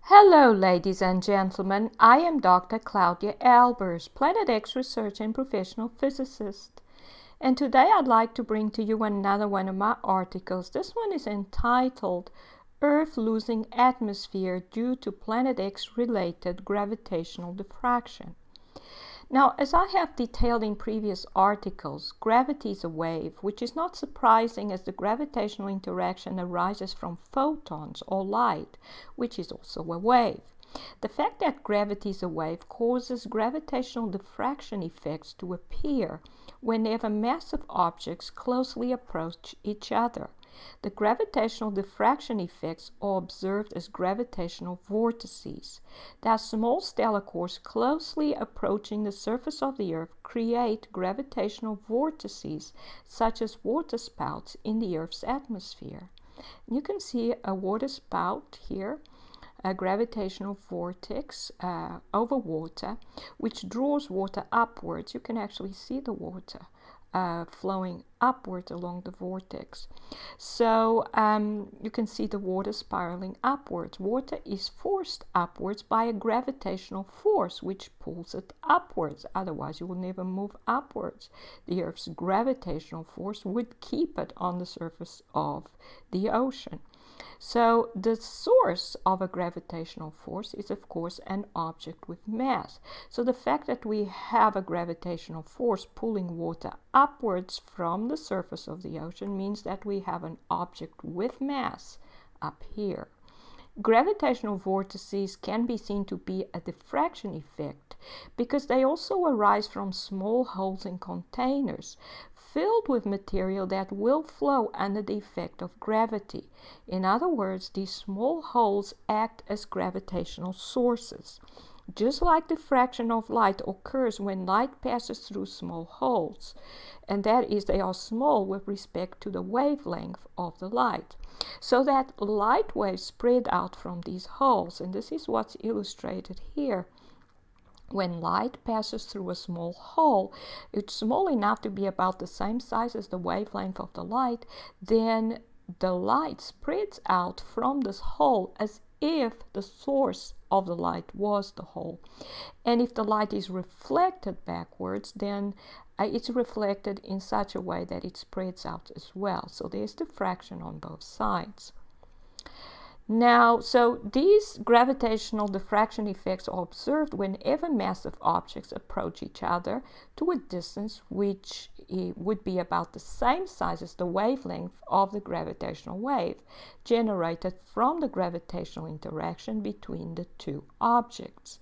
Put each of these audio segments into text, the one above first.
Hello, ladies and gentlemen. I am Dr. Claudia Albers, Planet X research and professional physicist. And today I'd like to bring to you another one of my articles. This one is entitled Earth Losing Atmosphere Due to Planet X Related Gravitational Diffraction. Now, as I have detailed in previous articles, gravity is a wave, which is not surprising as the gravitational interaction arises from photons or light, which is also a wave. The fact that gravity is a wave causes gravitational diffraction effects to appear whenever massive objects closely approach each other. The gravitational diffraction effects are observed as gravitational vortices. That small stellar cores closely approaching the surface of the Earth create gravitational vortices, such as waterspouts in the Earth's atmosphere. You can see a waterspout here, a gravitational vortex over water, which draws water upwards. You can actually see the water flowing upwards along the vortex. So you can see the water spiraling upwards. Water is forced upwards by a gravitational force which pulls it upwards. Otherwise, you will never move upwards. The Earth's gravitational force would keep it on the surface of the ocean. So the source of a gravitational force is, of course, an object with mass. So the fact that we have a gravitational force pulling water upwards from the surface of the ocean means that we have an object with mass up here. Gravitational vortices can be seen to be a diffraction effect because they also arise from small holes in containers filled with material that will flow under the effect of gravity. In other words, these small holes act as gravitational sources. Just like diffraction of light occurs when light passes through small holes, and that is, they are small with respect to the wavelength of the light, so that light waves spread out from these holes, and this is what's illustrated here. When light passes through a small hole, it's small enough to be about the same size as the wavelength of the light, then the light spreads out from this hole as if the source of the light was the hole. And if the light is reflected backwards, then it's reflected in such a way that it spreads out as well. So there's diffraction on both sides. Now, so these gravitational diffraction effects are observed whenever massive objects approach each other to a distance which would be about the same size as the wavelength of the gravitational wave generated from the gravitational interaction between the two objects.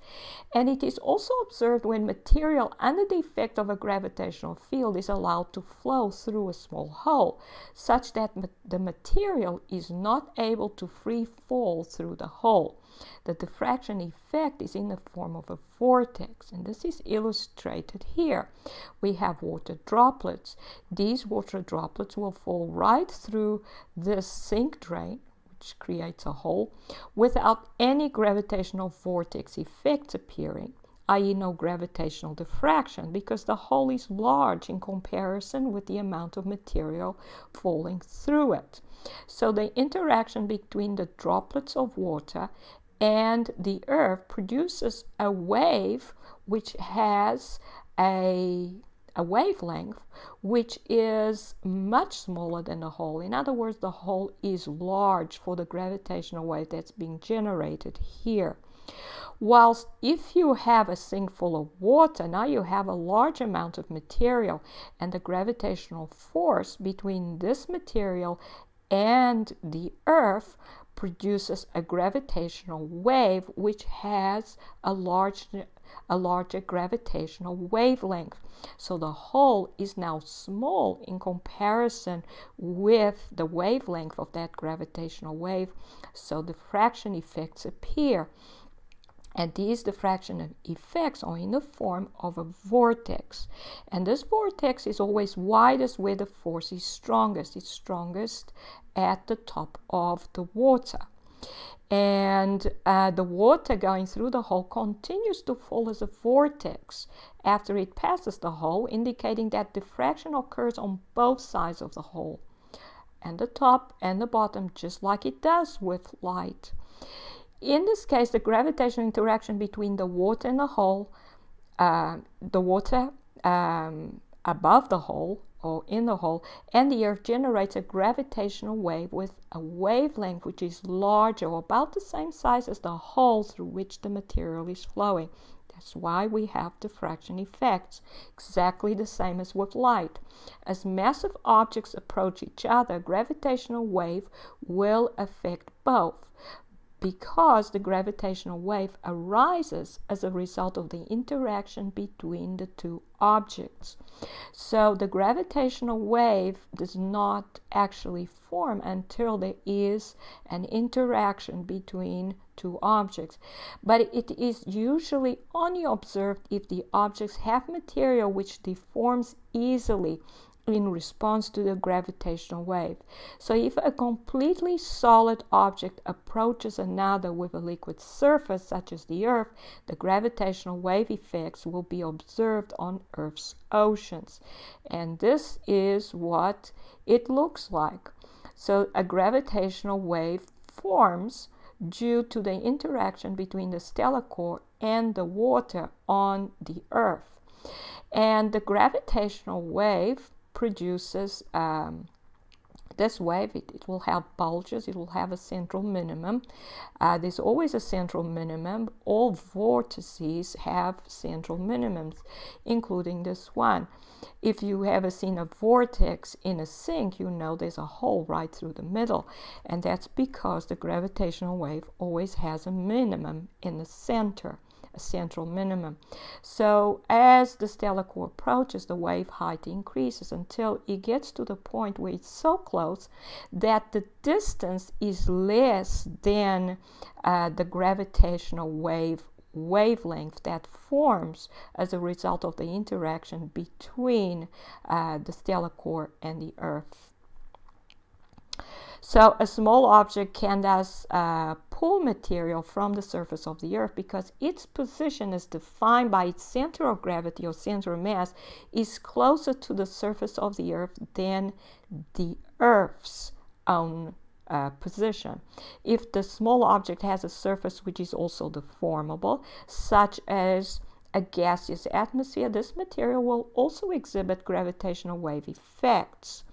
And it is also observed when material under the effect of a gravitational field is allowed to flow through a small hole, such that the material is not able to free fall through the hole. The diffraction effect is in the form of a vortex, and this is illustrated here. We have water droplets. These water droplets will fall right through this sink drain, which creates a hole, without any gravitational vortex effects appearing, i.e. no gravitational diffraction, because the hole is large in comparison with the amount of material falling through it. So the interaction between the droplets of water and the Earth produces a wave which has a wavelength which is much smaller than the hole. In other words, the hole is large for the gravitational wave that's being generated here. Whilst if you have a sink full of water, now you have a large amount of material, and the gravitational force between this material and the Earth produces a gravitational wave which has a larger gravitational wavelength. So the hole is now small in comparison with the wavelength of that gravitational wave, so diffraction effects appear. And these diffraction effects are in the form of a vortex. And this vortex is always widest where the force is strongest. It's strongest at the top of the water. And the water going through the hole continues to fall as a vortex after it passes the hole, indicating that diffraction occurs on both sides of the hole, and the top and the bottom, just like it does with light. in this case, the gravitational interaction between the water in the hole, the water above the hole or in the hole, and the Earth generates a gravitational wave with a wavelength which is larger or about the same size as the hole through which the material is flowing. That's why we have diffraction effects, exactly the same as with light. As massive objects approach each other, gravitational wave will affect both, because the gravitational wave arises as a result of the interaction between the two objects. So the gravitational wave does not actually form until there is an interaction between two objects, but it is usually only observed if the objects have material which deforms easily in response to the gravitational wave. So if a completely solid object approaches another with a liquid surface, such as the Earth, the gravitational wave effects will be observed on Earth's oceans. And this is what it looks like. So a gravitational wave forms due to the interaction between the stellar core and the water on the Earth. And the gravitational wave produces this wave. It will have bulges, it will have a central minimum. There's always a central minimum. All vortices have central minimums, including this one. If you ever seen a vortex in a sink, you know there's a hole right through the middle, and that's because the gravitational wave always has a minimum in the center, a central minimum. So as the stellar core approaches, the wave height increases until it gets to the point where it's so close that the distance is less than the gravitational wavelength that forms as a result of the interaction between the stellar core and the Earth. So a small object can thus pull material from the surface of the Earth because its position is defined by its center of gravity or center of mass is closer to the surface of the Earth than the Earth's own position. If the small object has a surface which is also deformable, such as a gaseous atmosphere, this material will also exhibit gravitational wave effects.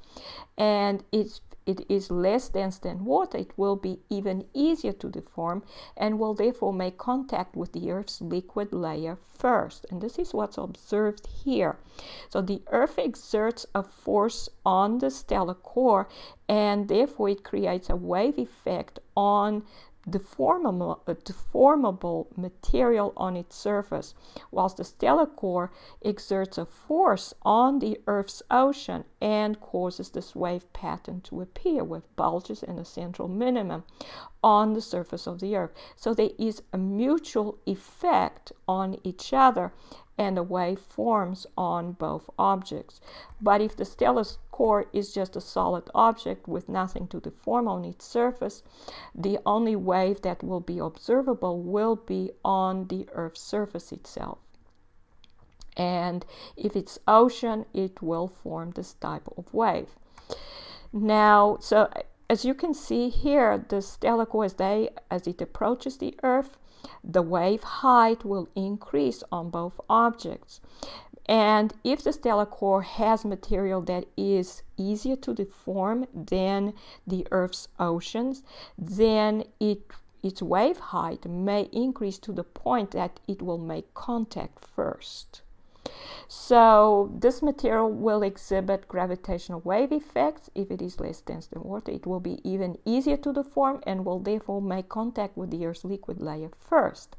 And it is less dense than water, it will be even easier to deform and will therefore make contact with the Earth's liquid layer first. And this is what's observed here. So the Earth exerts a force on the stellar core, and therefore it creates a wave effect on deformable material on its surface, whilst the stellar core exerts a force on the Earth's ocean and causes this wave pattern to appear with bulges and a central minimum on the surface of the Earth. So there is a mutual effect on each other, and a wave forms on both objects. But if the stellar core is just a solid object with nothing to deform on its surface, the only wave that will be observable will be on the Earth's surface itself. And if it's ocean, it will form this type of wave. Now, so as you can see here, the stellar core, as it approaches the Earth, the wave height will increase on both objects. And if the stellar core has material that is easier to deform than the Earth's oceans, then its wave height may increase to the point that it will make contact first. So this material will exhibit gravitational wave effects. If it is less dense than water, it will be even easier to deform and will therefore make contact with the Earth's liquid layer first.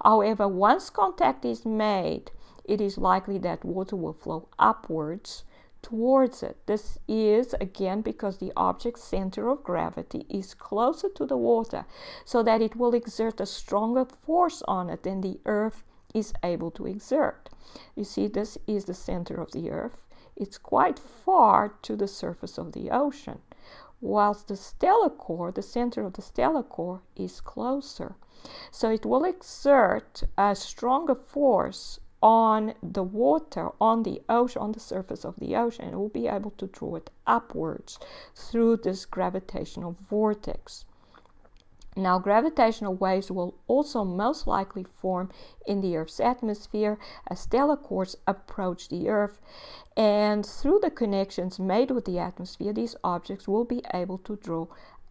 However, once contact is made, it is likely that water will flow upwards towards it. This is again because the object's center of gravity is closer to the water, so that it will exert a stronger force on it than the Earth is able to exert. You see, this is the center of the Earth. It's quite far to the surface of the ocean, whilst the stellar core, the center of the stellar core, is closer. So it will exert a stronger force on the water, on the ocean, on the surface of the ocean. It will be able to draw it upwards through this gravitational vortex. Now, gravitational waves will also most likely form in the Earth's atmosphere as stellar cores approach the Earth. And through the connections made with the atmosphere, these objects will be able to draw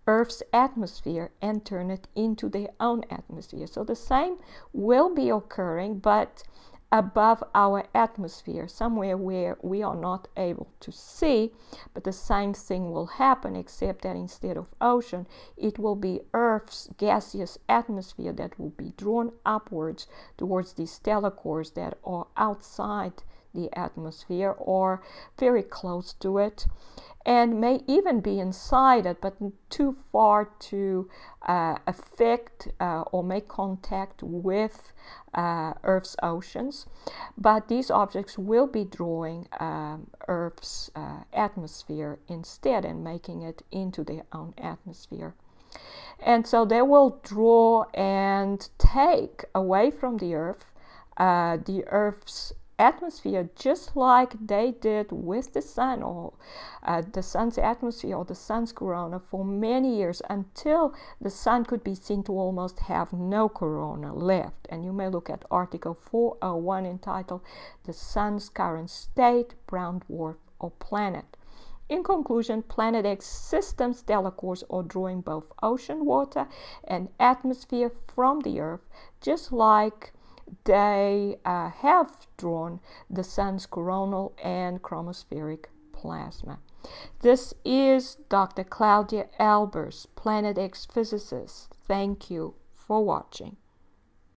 Earth's atmosphere and turn it into their own atmosphere. So the same will be occurring, but above our atmosphere, somewhere where we are not able to see, but the same thing will happen, except that instead of ocean, it will be Earth's gaseous atmosphere that will be drawn upwards towards these stellar cores that are outside the atmosphere or very close to it, and may even be inside it, but too far to affect or make contact with Earth's oceans. But these objects will be drawing Earth's atmosphere instead and making it into their own atmosphere. And so they will draw and take away from the Earth's atmosphere, just like they did with the sun, or the sun's atmosphere or the sun's corona, for many years, until the sun could be seen to almost have no corona left. And you may look at article 401 entitled "The Sun's Current State, Brown Dwarf or Planet." In conclusion, Planet X system stellar cores are drawing both ocean water and atmosphere from the Earth, just like they have drawn the sun's coronal and chromospheric plasma. This is Dr. Claudia Albers, Planet X physicist. Thank you for watching.